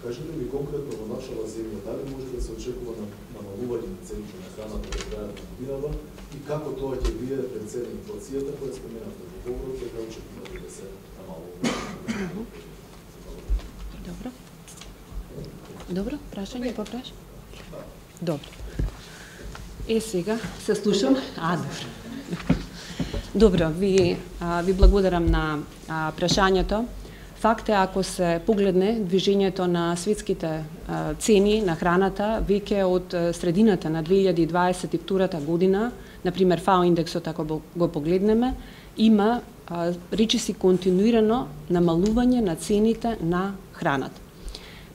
Кажете ми конкретно во нашава земја, дали може да се очекува намалување на цените на храната до крајот на годинава и како тоа ќе влијае пред се на инфлацијата која споменавте во говорот, дека очекувате да се намалува? Добро, прашање попраш? Добро. Сега се слушам. Добро, ви благодарам на прашањето. Факт е, ако се погледне движењето на светските цени на храната, веќе од средината на 2022 година, например ФАО индексот, ако го погледнеме, има речиси континуирано намалување на цените на храната.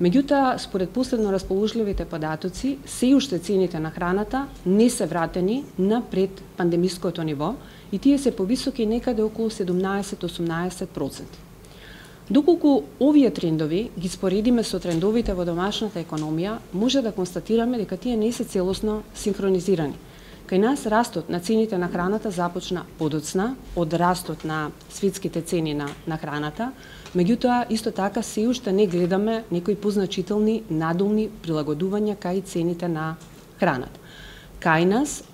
Меѓутоа, според последно расположливите податоци, се уште цените на храната не се вратени на пред пандемиското ниво и тие се повисоки некаде околу 17-18%. Доколку овие трендови ги споредиме со трендовите во домашната економија, може да констатираме дека тие не се целосно синхронизирани. Кај нас растот на цените на храната започна подоцна од растот на светските цени на храната, меѓутоа исто така се уште не гледаме некои позначителни надолни прилагодувања кај цените на храната. Кај нас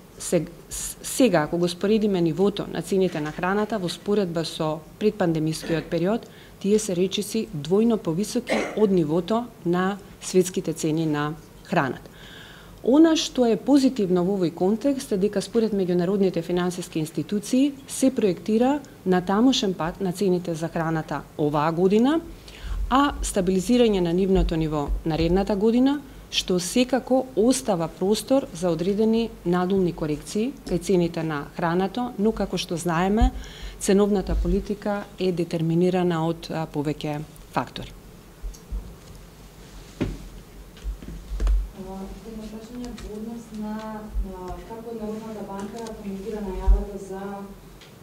сега, ако го споредиме нивото на цените на храната во споредба со предпандемискиот период, тие се речиси двојно повисоки од нивото на светските цени на храната. Она што е позитивно во овој контекст е дека според меѓународните финансиски институции се проектира на тамошен пат на цените за храната оваа година, а стабилизирање на нивното ниво наредната година, што секако остава простор за одредени надолни корекции кај цените на храната, но како што знаеме, ценовната политика е детерминирана од повеќе фактори. Едно прашање во однос на како Народната банка коментира најавата за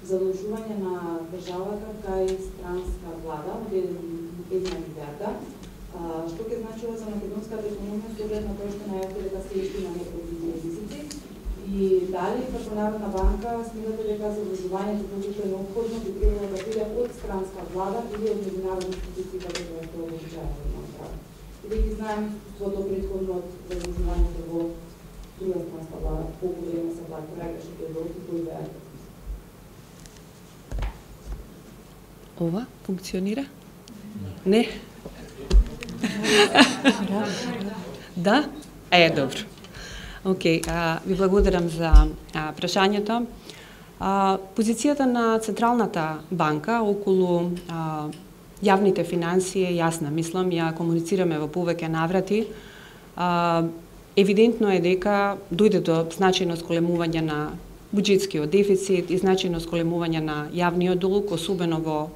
задолжување на државата кај странска влада од 1 милиарда. Што ќе значува за македонската економија со оглед на тоа што најавите дека се уште има непродуктивни дефицит? И дали како Народна банка смятате дека задолжувањето колку е неопходно би требало да биде од странска влада или од меѓународни институции како што е тоа вообичаено да прави? И дека знаеме искуството претходно од задолжувањето во друга странска влада, колку време се плати прегрешни продукти кои беа? Ова функционира? Не. Да? Добро. Океј, ви благодарам за прашањето. Позицијата на Централната банка околу јавните финансии е јасна, мислам, ја комуницираме во повеќе наврати. Евидентно е дека дојде до значајно зголемување на буџетскиот дефицит и значајно зголемување на јавниот долг, особено во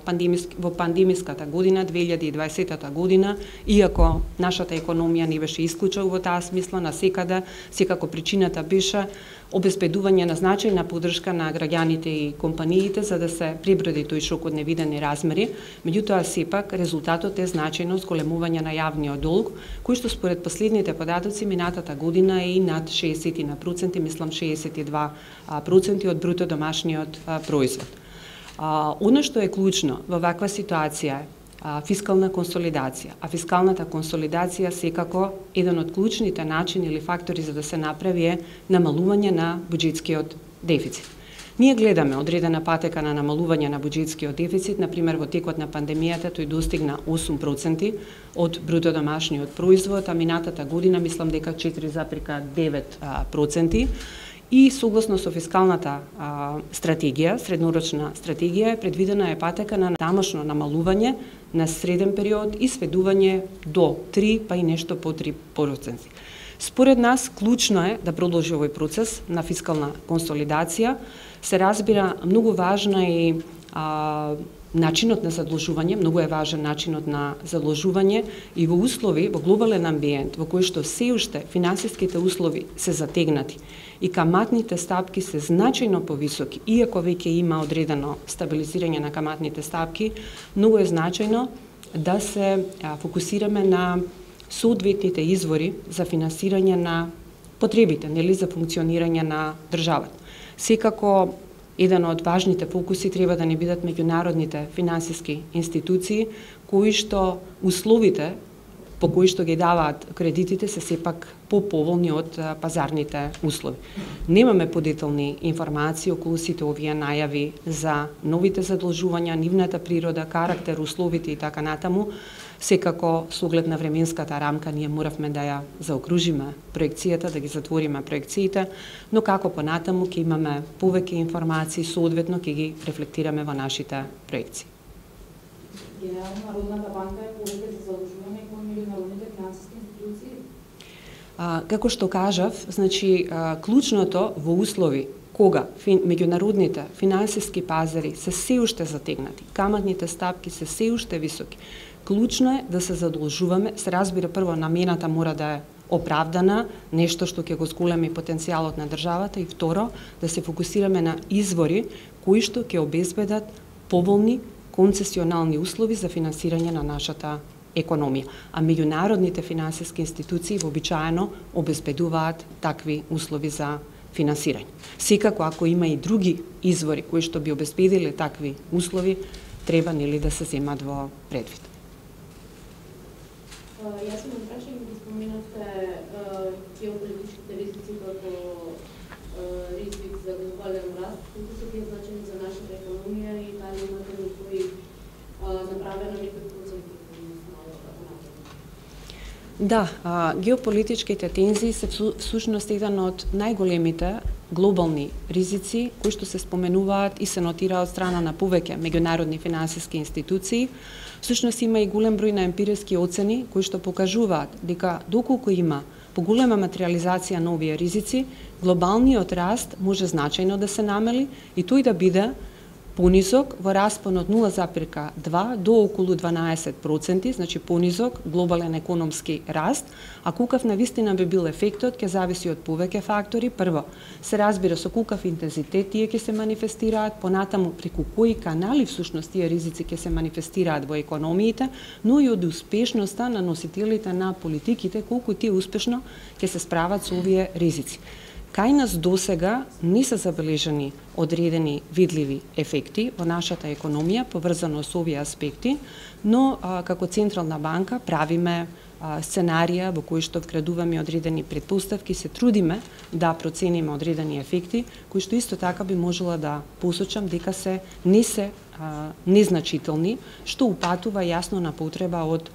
пандемиската година, 2020 година, иако нашата економија не беше исклучок во таа смисла, насекаде, секако причината беше обезбедување на значајна поддршка на граѓаните и компаниите за да се преброди тој шок од невидени размери, меѓутоа сепак резултатот е значајно зголемување на јавниот долг, кој што според последните податоци минатата година е и над 60%, мислам 62% од бруто домашниот производ. Оно што е клучно во ваква ситуација е фискална консолидација, а фискалната консолидација секако еден од клучните начини или фактори за да се направи е намалување на буџетскиот дефицит. Ние гледаме одредена патека на намалување на буџетскиот дефицит, например во текот на пандемијата тој достигна 8% од бруто домашниот производ, а минатата година мислам дека 4,9%. И согласно со фискалната стратегија, среднорочна стратегија, предвидена е патека на тамошно намалување на среден период и сведување до 3 па и нешто по 3%. Според нас клучно е да продолжи овој процес на фискална консолидација. Се разбира многу важна и начинот на задолжување, многу е важен начинот на задолжување и во услови, во глобален амбиент, во кој што се уште финансиските услови се затегнати и каматните стапки се значајно повисоки, иако веќе има одредено стабилизирање на каматните стапки, многу е значајно да се фокусираме на соодветните извори за финансирање на потребите, нели за функционирање на државата. Секако еден од важните фокуси треба да не бидат меѓународните финансиски институции, кои што условите по кои што ги даваат кредитите се сепак поповолни од пазарните услови. Немаме подетелни информации околу сите овие најави за новите задолжувања, нивната природа, карактер, условите и така натаму. Секако, со оглед на временската рамка, ние моравме да ја заокружиме проекцијата, да ги затвориме проекциите, но како понатаму ќе имаме повеќе информации, соодветно ќе ги рефлектираме во нашите проекции. Генерално Народната банка е повеќе за задолжување кон меѓународните финансиски институции? Како што кажав, значи, клучното во услови кога меѓународните финансиски пазари се се уште затегнати, каматните стапки се се уште високи, клучно е да се задолжуваме, се разбира прво намената мора да е оправдана, нешто што ќе го зголеми потенцијалот на државата, и второ, да се фокусираме на извори кои што ќе обезбедат поволни концесионални услови за финансирање на нашата економија. А меѓународните финансиски институции вообичаено обезбедуваат такви услови за финансирање. Секако, ако има и други извори кои што би обезбедиле такви услови, треба нели да се земат во предвид. Јас имам прашање, ги споменавте геополитичките ризици како ризик за глобален раст. Колку се тие значени за нашата економија и дали имате некои направено некои проценти? Да, геополитичките тензии се всушност еден од најголемите глобални ризици кои што се споменуваат и се нотираат од страна на повеќе меѓународни финансиски институции. Всушност има и голем број на емпириски оцени кои што покажуваат дека доколку има поголема материализација на овие ризици, глобалниот раст може значајно да се намали и тој да биде понизок во распон од 0,2 до околу 12%, значи понизок глобален економски раст, а кукав навистина би бил ефектот ќе зависи од повеќе фактори. Прво, се разбира со кукав интензитет тие ќе се манифестираат, понатаму преку кои канали всушност тие ризици ќе се манифестираат во економиите, но и од успешноста на носителите на политиките, колку тие успешно ќе се справат со овие ризици. Кај нас досега не се забележани одредени видливи ефекти во нашата економија поврзано со овие аспекти, но како Централна банка правиме сценарија во кои што вградуваме одредени претпоставки, се трудиме да процениме одредени ефекти, кои што исто така би можела да посочам дека не се незначителни, што упатува јасно на потреба од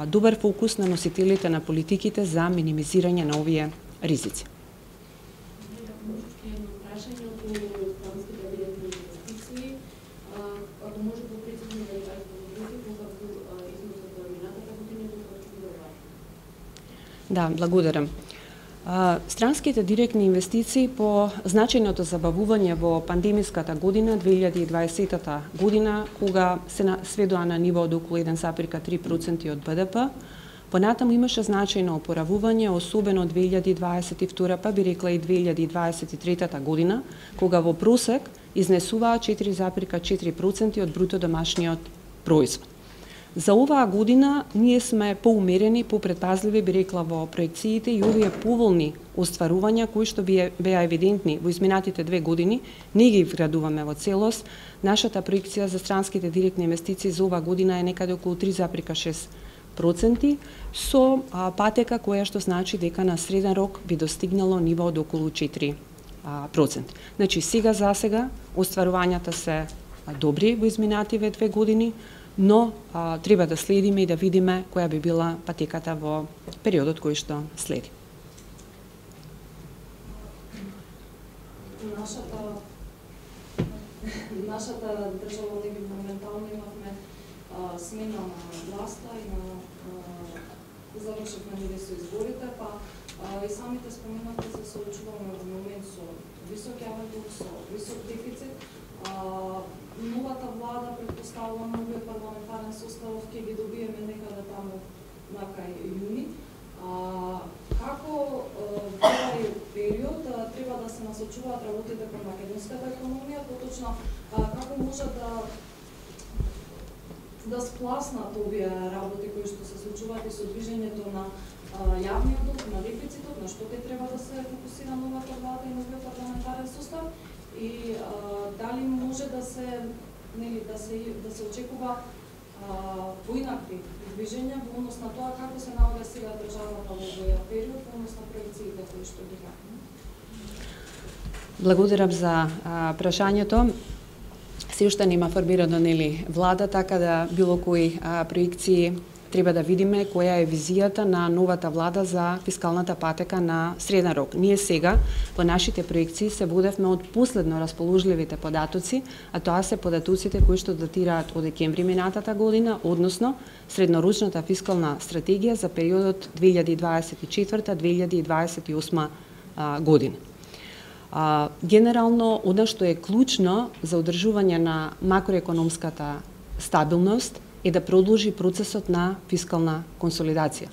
добар фокус на носителите на политиките за минимизирање на овие ризици. Да, благодарам. Странските директни инвестиции по значајното забавување во пандемиската година, 2020 година, кога се сведоа на ниво од околу 1,3% од БДП, понатаму имаше значајно опоравување, особено 2022, па би рекла и 2023 година, кога во просек изнесуваа 4,4% од бруто домашниот производ. За оваа година ние сме поумерени, попредпазливи, би рекла, во проекциите и овие поволни остварувања кои што беа евидентни во изминатите 2 години, не ги вградуваме во целост. Нашата проекција за странските директни инвестиции за оваа година е некаде околу 3,6%, со патека која што значи дека на среден рок би достигнало ниво од околу 4%. Значи, за сега остварувањата се добри во изминативе 2 години, но треба да следиме и да видиме која би била патеката во периодот кој што следи. Нашата држава моментално имавме смена на власта и на завршивме нели со изборите, па и самите споменавте се соочуваме во момент со висок јавен дуг, со висок дефицит. Новата влада, предпоставувам, новиот парламентарен состав ќе ги добиеме некаде таму на крај јуни. Како во овој период треба да се насочуваат работите кон македонската економија, поточно како може да спласнат овие работи кои што се случуваат и со движењето на јавниот дуг, на дефицитот, на што те треба да се фокусира новата влада и новиот парламентарен состав? И дали може да се очекува поинакви движења во однос на тоа како се наоѓа сега државата во овој период, во однос на проекциите кои што ги имаме? Благодарам за прашањето. Се уште нема формирано влада, така да било кои проекции треба да видиме која е визијата на новата влада за фискалната патека на среден рок. Ние сега по нашите проекции се водевме од последно расположливите податоци, а тоа се податоците кои што датираат од декември минатата година, односно среднорочната фискална стратегија за периодот 2024-2028 година. Генерално, она што е клучно за одржување на макроекономската стабилност е да продолжи процесот на фискална консолидација.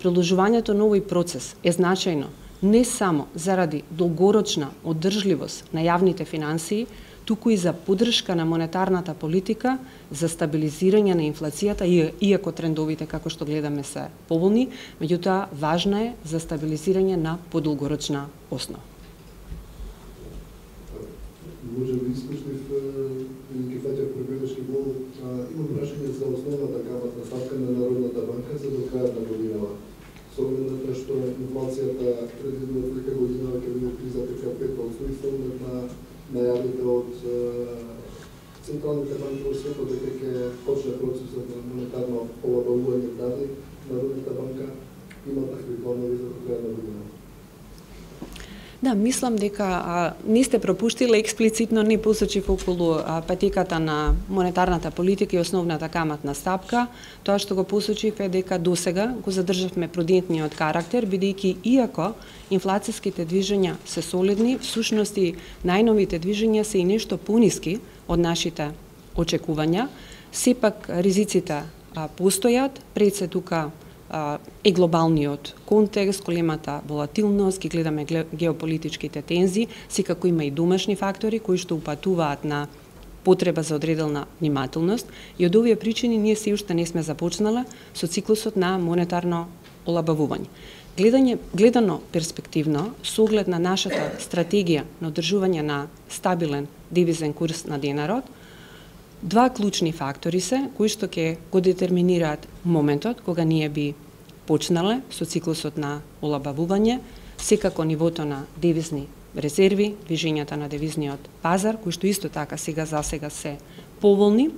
Продолжувањето на овој процес е значајно не само заради долгорочна одржливост на јавните финансии, туку и за поддршка на монетарната политика, за стабилизирање на инфлацијата, иако трендовите, како што гледаме, се поволни, меѓутоа важна е за стабилизирање на подолгорочна основа. Може би исклучив ќе фаќа пребелешки гол. Имам прашање за основната каматна ставка на Народната банка за до крајот на годинава. Со оглед на тоа што инфлацијата предвидува дека годинава ќе биде 3,5%, и со оглед на најавите од централните банки во светот дека ќе почне процесот на монетарно олабавување дали Народната банка има такви планови за до крајот на годинава. Да, мислам дека не сте пропуштиле експлицитно, не посочив околу патеката на монетарната политика и основната каматна стапка. Тоа што го посочив е дека досега го задржавме прудентниот карактер, бидејќи иако инфлацијските движења се солидни, всушност и најновите движења се и нешто пониски од нашите очекувања, сепак ризиците постојат, пред се тука е глобалниот контекст, големата волатилност, ги гледаме геополитичките тензии, секако има и домашни фактори кои што упатуваат на потреба за одределна внимателност, и од овие причини ние се уште не сме започнале со циклусот на монетарно олабавување. Гледано перспективно, со оглед на нашата стратегија на одржување на стабилен девизен курс на денарот, два клучни фактори се кои што ќе го детерминираат моментот кога ние би почнале со циклусот на олабавување, секако нивото на девизни резерви, движењата на девизниот пазар, кои што исто така сега се поволни,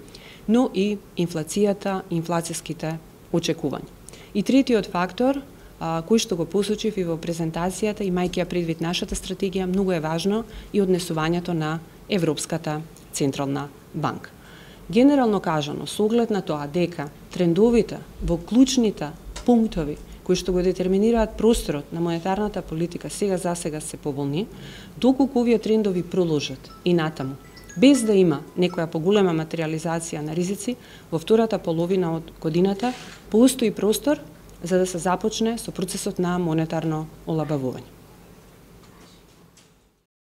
но и инфлацијата, инфлацијските очекувања. И третиот фактор, кој што го посочив и во презентацијата, имајќи ја предвид нашата стратегија, многу е важно и однесувањето на Европската централна банка. Генерално кажано, со оглед на тоа дека трендовите во клучните пунктови кои што го детерминираат просторот на монетарната политика сега се поволни, доколку овие трендови продолжат и натаму, без да има некоја поголема материализација на ризици, во втората половина од годината постои простор за да се започне со процесот на монетарно олабавување.